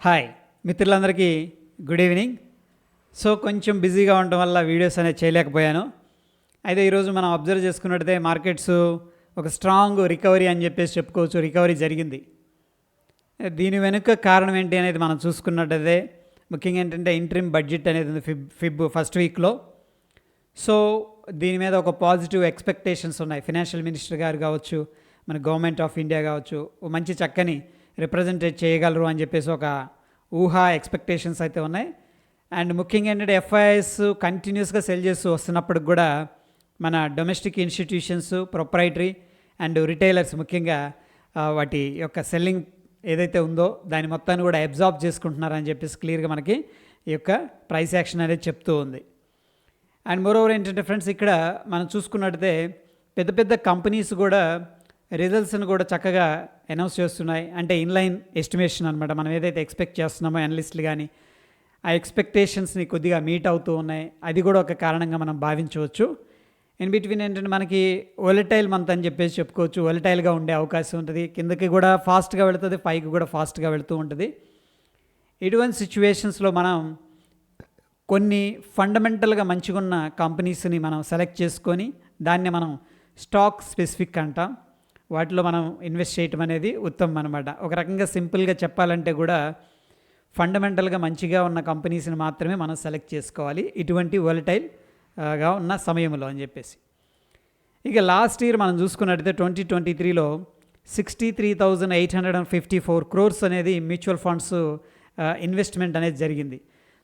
Hi మిత్రులందరికీ good evening. So కొంచెం బిజీగా ఉండటం వల్ల వీడియోస్ అనేది చేయలేకపోయాను. అయితే ఈరోజు మనం అబ్జర్వ్ చేసుకున్నట్టయితే మార్కెట్స్ ఒక స్ట్రాంగ్ రికవరీ అని చెప్పేసి చెప్పుకోవచ్చు. రికవరీ జరిగింది. దీని వెనుక కారణం ఏంటి అనేది మనం చూసుకున్నట్టయితే ముఖ్యంగా ఏంటంటే ఇంట్రిమ్ బడ్జెట్ అనేది ఉంది ఫిబ్ ఫస్ట్ వీక్లో. సో దీని మీద ఒక పాజిటివ్ ఎక్స్పెక్టేషన్స్ ఉన్నాయి. ఫైనాన్షియల్ మినిస్టర్ గారు కావచ్చు, మన గవర్నమెంట్ ఆఫ్ ఇండియా కావచ్చు, మంచి చక్కని రిప్రజెంటేట్ చేయగలరు అని చెప్పేసి ఒక ఊహా ఎక్స్పెక్టేషన్స్ అయితే ఉన్నాయి. అండ్ ముఖ్యంగా ఏంటంటే ఎఫ్ఐఎస్ కంటిన్యూస్గా సెల్ చేస్తూ వస్తున్నప్పటికి కూడా మన domestic institutions, proprietary and retailers ముఖ్యంగా వాటి యొక్క సెల్లింగ్ ఏదైతే ఉందో దాని మొత్తాన్ని కూడా అబ్జార్బ్ చేసుకుంటున్నారని చెప్పేసి క్లియర్గా మనకి ఈ యొక్క ప్రైస్ యాక్షన్ అనేది చెప్తూ ఉంది. అండ్ మోరోవర్ ఏంటంటే ఫ్రెండ్స్, ఇక్కడ మనం చూసుకున్నట్టయితే పెద్ద పెద్ద కంపెనీస్ కూడా రిజల్ట్స్ని కూడా చక్కగా అనౌన్స్ చేస్తున్నాయి. అంటే ఇన్లైన్ ఎస్టిమేషన్ అనమాట. మనం ఏదైతే ఎక్స్పెక్ట్ చేస్తున్నామో అనలిస్టులు కానీ ఆ ఎక్స్పెక్టేషన్స్ని కొద్దిగా మీట్ అవుతూ ఉన్నాయి. అది కూడా ఒక కారణంగా మనం భావించవచ్చు. ఇన్ బిట్వీన్ ఏంటంటే మనకి వోలటైల్ మంత్ అని చెప్పేసి చెప్పుకోవచ్చు. వోలటైల్గా ఉండే అవకాశం ఉంటుంది. కిందకి కూడా ఫాస్ట్గా వెళుతుంది, పైకి కూడా ఫాస్ట్గా వెళుతూ ఉంటుంది. ఇటువంటి సిచ్యువేషన్స్లో మనం కొన్ని ఫండమెంటల్గా మంచిగా ఉన్న కంపెనీస్ని మనం సెలెక్ట్ చేసుకొని దాన్ని మనం స్టాక్ స్పెసిఫిక్ అంటాం. వాటిలో మనం ఇన్వెస్ట్ చేయటం అనేది ఉత్తమం అనమాట. ఒక రకంగా సింపుల్గా చెప్పాలంటే కూడా ఫండమెంటల్గా మంచిగా ఉన్న కంపెనీస్ని మాత్రమే మనం సెలెక్ట్ చేసుకోవాలి ఇటువంటి వోలటైల్గా ఉన్న సమయంలో అని చెప్పేసి. ఇక లాస్ట్ ఇయర్ మనం చూసుకున్నట్టయితే 2023లో 63,854 crores అనేది మ్యూచువల్ ఫండ్స్ ఇన్వెస్ట్మెంట్ అనేది జరిగింది.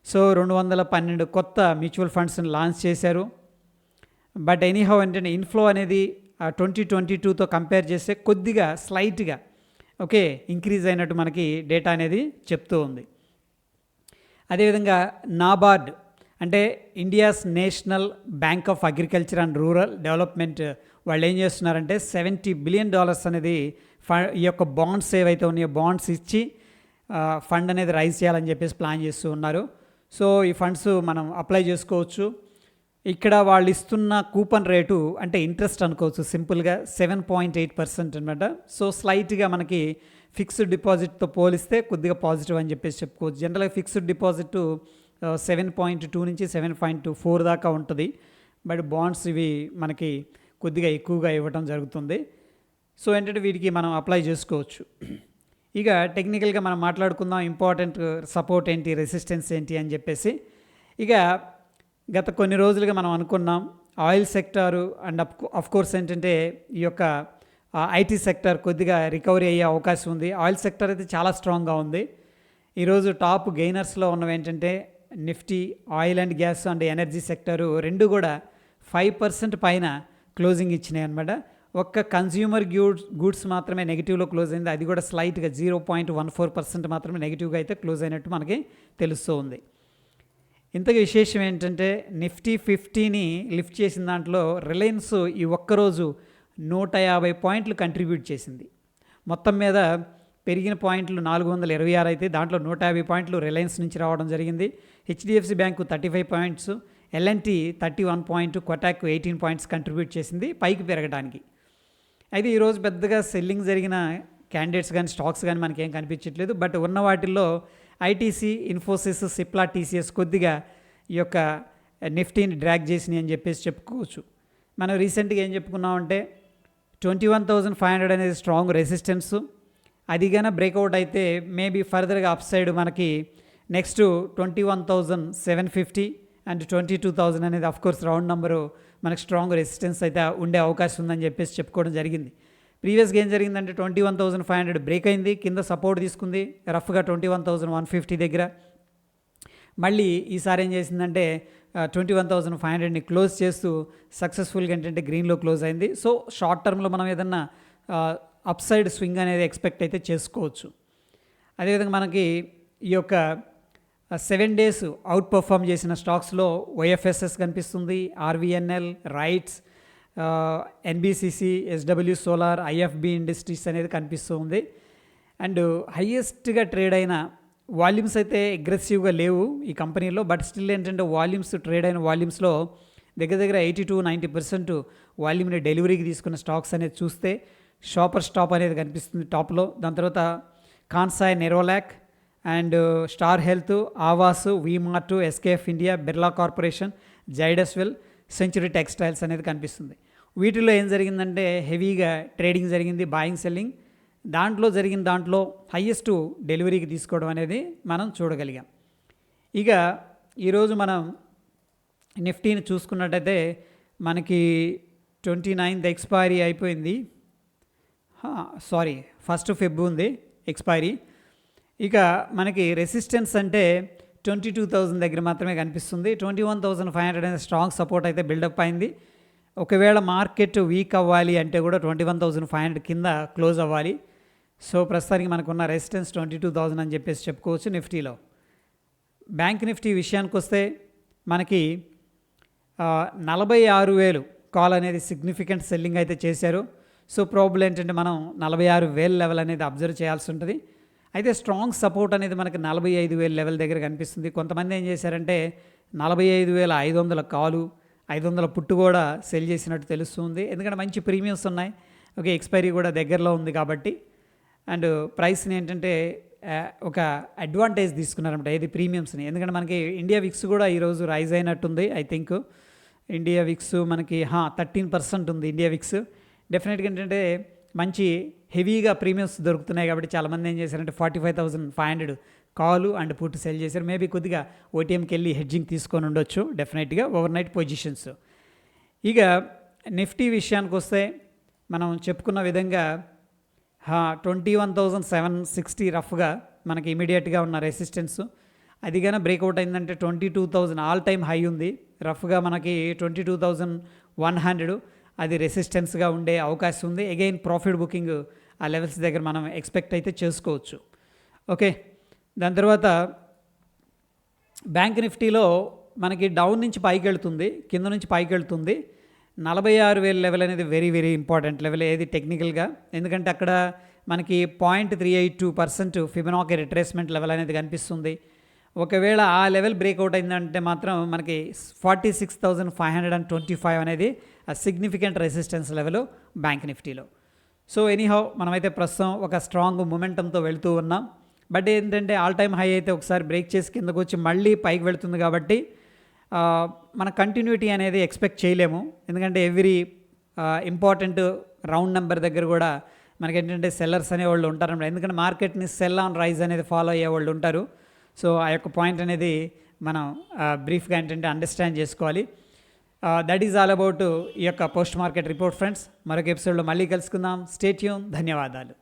సో 212 కొత్త మ్యూచువల్ ఫండ్స్ని లాంచ్ చేశారు. బట్ ఎనీహౌ ఏంటంటే ఇన్ఫ్లో అనేది 2022తో కంపేర్ చేస్తే కొద్దిగా స్లైట్గా ఇంక్రీజ్ అయినట్టు మనకి డేటా అనేది చెప్తూ ఉంది. అదేవిధంగా నాబార్డ్ అంటే India's national bank of agriculture and rural development వాళ్ళు ఏం చేస్తున్నారంటే $70 billion అనేది ఈ యొక్క బాండ్స్ ఏవైతే ఉన్నాయో బాండ్స్ ఇచ్చి ఫండ్ అనేది రైజ్ చేయాలని చెప్పేసి ప్లాన్ చేస్తూ ఉన్నారు. సో ఈ ఫండ్స్ మనం అప్లై చేసుకోవచ్చు. ఇక్కడ వాళ్ళు ఇస్తున్న కూపన్ రేటు అంటే ఇంట్రెస్ట్ అనుకోవచ్చు సింపుల్గా 7.8% అనమాట. సో స్లైట్గా మనకి ఫిక్స్డ్ డిపాజిట్తో పోలిస్తే కొద్దిగా పాజిటివ్ అని చెప్పేసి చెప్పుకోవచ్చు. జనరల్గా ఫిక్స్డ్ డిపాజిట్ 7.2 నుంచి 7.24 దాకా ఉంటుంది. బట్ బాండ్స్ ఇవి మనకి కొద్దిగా ఎక్కువగా ఇవ్వటం జరుగుతుంది. సో ఏంటంటే వీటికి మనం అప్లై చేసుకోవచ్చు. ఇక టెక్నికల్గా మనం మాట్లాడుకుందాం. ఇంపార్టెంట్ సపోర్ట్ ఏంటి, రెసిస్టెన్స్ ఏంటి అని చెప్పేసి. ఇక గత కొన్ని రోజులుగా మనం అనుకున్నాం ఆయిల్ సెక్టారు అండ్ అఫ్కోర్స్ ఏంటంటే ఈ యొక్క ఐటీ సెక్టర్ కొద్దిగా రికవరీ అయ్యే అవకాశం ఉంది. ఆయిల్ సెక్టర్ అయితే చాలా స్ట్రాంగ్గా ఉంది. ఈరోజు టాప్ గెయినర్స్లో ఉన్నవి ఏంటంటే Nifty, oil and gas and energy sector రెండు కూడా 5% పైన క్లోజింగ్ ఇచ్చినాయి అనమాట. ఒక్క కన్జ్యూమర్ గూడ్స్ మాత్రమే నెగిటివ్లో క్లోజ్ అయింది. అది కూడా స్లైట్గా 0.14% మాత్రమే నెగిటివ్గా అయితే క్లోజ్ అయినట్టు మనకి తెలుస్తూ ఉంది. ఇంతగా విశేషం ఏంటంటే నిఫ్టీ 50ని లిఫ్ట్ చేసిన దాంట్లో రిలయన్స్ ఈ ఒక్కరోజు 150 పాయింట్లు కంట్రిబ్యూట్ చేసింది. మొత్తం మీద పెరిగిన పాయింట్లు 426 అయితే దాంట్లో 150 పాయింట్లు రిలయన్స్ నుంచి రావడం జరిగింది. HDFC bank 35 points, LNT 31 point, Kotak 18 points contribute చేసింది పైకి పెరగడానికి. అయితే ఈరోజు పెద్దగా సెల్లింగ్ జరిగిన క్యాండిడేట్స్ కానీ స్టాక్స్ కానీ మనకేం కనిపించట్లేదు. బట్ ఉన్న వాటిల్లో ఐటీసీ, ఇన్ఫోసిస్, సిప్లా, టీసీఎస్ కొద్దిగా ఈ యొక్క నిఫ్టీని డ్రాగ్ చేసినాయి అని చెప్పేసి చెప్పుకోవచ్చు. మనం రీసెంట్గా ఏం చెప్పుకున్నామంటే 21,500 అనేది స్ట్రాంగ్ రెసిస్టెన్స్. అది కానీ బ్రేక్అవుట్ అయితే మేబీ ఫర్దర్గా అప్ సైడ్ మనకి నెక్స్ట్ 21,750 అండ్ 22,000 అనేది అఫ్కోర్స్ రౌండ్ నెంబరు మనకు స్ట్రాంగ్ రెసిస్టెన్స్ అయితే ఉండే అవకాశం ఉందని చెప్పేసి చెప్పుకోవడం జరిగింది. ప్రీవియస్గా ఏం జరిగిందంటే 21,500 బ్రేక్ అయింది, కింద సపోర్ట్ తీసుకుంది రఫ్గా 21,150 దగ్గర. మళ్ళీ ఈసారి ఏం చేసిందంటే 21,500ని క్లోజ్ చేస్తూ సక్సెస్ఫుల్గా ఏంటంటే గ్రీన్లో క్లోజ్ అయింది. సో షార్ట్ టర్మ్లో మనం ఏదన్నా అప్ సైడ్ స్వింగ్ అనేది ఎక్స్పెక్ట్ అయితే చేసుకోవచ్చు. అదేవిధంగా మనకి ఈ యొక్క 7 days అవుట్ పర్ఫామ్ చేసిన స్టాక్స్లో వైఎఫ్ఎస్ఎస్ కనిపిస్తుంది, RVNL, rights, NBCC, SW solar, IFB industries అనేది కనిపిస్తూ ఉంది. అండ్ హయ్యెస్ట్గా ట్రేడ్ అయిన వాల్యూమ్స్ అయితే అగ్రెసివ్గా లేవు ఈ కంపెనీలో. బట్ స్టిల్ ఏంటంటే వాల్యూమ్స్, ట్రేడ్ అయిన వాల్యూమ్స్లో దగ్గర 80-90% వాల్యూమ్ని డెలివరీకి తీసుకున్న స్టాక్స్ అనేది చూస్తే షాపర్ స్టాప్ అనేది కనిపిస్తుంది టాప్లో. దాని తర్వాత Kansai, Nerolac, and Star Health, Aavas, Vmart, SKF India, Birla corporation, Zydus well, century textiles అనేది కనిపిస్తుంది. వీటిలో ఏం జరిగిందంటే హెవీగా ట్రేడింగ్ జరిగింది, బాయింగ్ సెల్లింగ్. దాంట్లో హయ్యెస్ట్ డెలివరీకి తీసుకోవడం అనేది మనం చూడగలిగాం. ఇక ఈరోజు మనం నిఫ్టీని చూసుకున్నట్టయితే మనకి 29th ఎక్స్పైరీ అయిపోయింది, సారీ 1st Feb ఉంది ఎక్స్పైరీ. ఇక మనకి రెసిస్టెన్స్ అంటే 22,000 దగ్గర మాత్రమే కనిపిస్తుంది. 21,500 అనేది స్ట్రాంగ్ సపోర్ట్ అయితే బిల్డప్ అయింది. ఒకవేళ మార్కెట్ వీక్ అవ్వాలి అంటే కూడా 21,500 కింద క్లోజ్ అవ్వాలి. సో ప్రస్తుతానికి మనకున్న రెసిస్టెన్స్ 22,000 అని చెప్పేసి చెప్పుకోవచ్చు. నిఫ్టీలో బ్యాంక్ నిఫ్టీ విషయానికి వస్తే మనకి 46,000 కాల్ అనేది సిగ్నిఫికెంట్ సెల్లింగ్ అయితే చేశారు. సో ప్రాబుల్ ఏంటంటే మనం 46,000 లెవెల్ అనేది అబ్జర్వ్ చేయాల్సి ఉంటుంది. అయితే స్ట్రాంగ్ సపోర్ట్ అనేది మనకి 45,000 లెవెల్ దగ్గర కనిపిస్తుంది. కొంతమంది ఏం చేశారంటే 45,500 కాలు, 500 పుట్టు కూడా సెల్ చేసినట్టు తెలుస్తుంది. ఎందుకంటే మంచి ప్రీమియమ్స్ ఉన్నాయి, ఓకే, ఎక్స్పైరీ కూడా దగ్గరలో ఉంది కాబట్టి. అండ్ ప్రైస్ని ఏంటంటే ఒక అడ్వాంటేజ్ తీసుకున్నారన్నమాట, ఏది ప్రీమియమ్స్ని. ఎందుకంటే మనకి ఇండియా విక్స్ కూడా ఈరోజు రైజ్ అయినట్టుంది. ఐ థింక్ ఇండియా విక్స్ మనకి 13% ఉంది ఇండియా విక్స్. డెఫినెట్గా ఏంటంటే మంచి హెవీగా ప్రీమియమ్స్ దొరుకుతున్నాయి కాబట్టి చాలామంది ఏం చేశారంటే 45,500 కాలు అండ్ పుట్ సెల్ చేశారు. మేబీ కొద్దిగా ఓటీఎంకి వెళ్ళి హెడ్జింగ్ తీసుకొని ఉండొచ్చు డెఫినెట్గా ఓవర్ నైట్ పొజిషన్స్. ఇక నిఫ్టీ విషయానికి వస్తే మనం చెప్పుకున్న విధంగా 21,760 రఫ్గా మనకి ఇమీడియట్గా ఉన్న రెసిస్టెన్స్. అది కానీ బ్రేక్అవుట్ అయిందంటే 22,000 ఆల్ టైమ్ హై ఉంది. రఫ్గా మనకి 22,100 అది రెసిస్టెన్స్గా ఉండే అవకాశం ఉంది. అగైన్ ప్రాఫిట్ బుకింగ్ ఆ లెవెల్స్ దగ్గర మనం ఎక్స్పెక్ట్ అయితే చేసుకోవచ్చు. ఓకే, దాని తర్వాత బ్యాంక్ నిఫ్టీలో మనకి డౌన్ నుంచి పైకి వెళ్తుంది, కింద నుంచి పైకి వెళ్తుంది. 46,000 లెవెల్ అనేది వెరీ వెరీ ఇంపార్టెంట్ లెవెల్ ఏది టెక్నికల్గా. ఎందుకంటే అక్కడ మనకి 0.382% ఫిబొనాకీ రిట్రేస్మెంట్ లెవెల్ అనేది కనిపిస్తుంది. ఒకవేళ ఆ లెవెల్ బ్రేక్అవుట్ అయిందంటే మాత్రం మనకి 46,525 అనేది ఆ సిగ్నిఫికెంట్ రెసిస్టెన్స్ లెవెల్ బ్యాంక్ నిఫ్టీలో. సో ఎనీహౌ మనమైతే ప్రస్తుతం ఒక స్ట్రాంగ్ మొమెంటంతో వెళ్తూ ఉన్నాం. బట్ ఏంటంటే ఆల్ టైమ్ హై అయితే ఒకసారి బ్రేక్ చేసి కిందకు వచ్చి మళ్ళీ పైకి వెళ్తుంది కాబట్టి మన కంటిన్యూటీ అనేది ఎక్స్పెక్ట్ చేయలేము. ఎందుకంటే ఎవ్రీ ఇంపార్టెంట్ రౌండ్ నెంబర్ దగ్గర కూడా మనకి ఏంటంటే సెల్లర్స్ అనేవాళ్ళు ఉంటారన్నమాట. ఎందుకంటే మార్కెట్ని సెల్ ఆన్ రైజ్ అనేది ఫాలో అయ్యే వాళ్ళు ఉంటారు. సో ఆ యొక్క పాయింట్ అనేది మనం బ్రీఫ్గా ఏంటంటే అండర్స్టాండ్ చేసుకోవాలి. దట్ ఈజ్ ఆల్ అబౌట్ ఈ యొక్క పోస్ట్ మార్కెట్ రిపోర్ట్ ఫ్రెండ్స్. మరొక ఎపిసోడ్లో మళ్ళీ కలుసుకుందాం. Stay tune. ధన్యవాదాలు.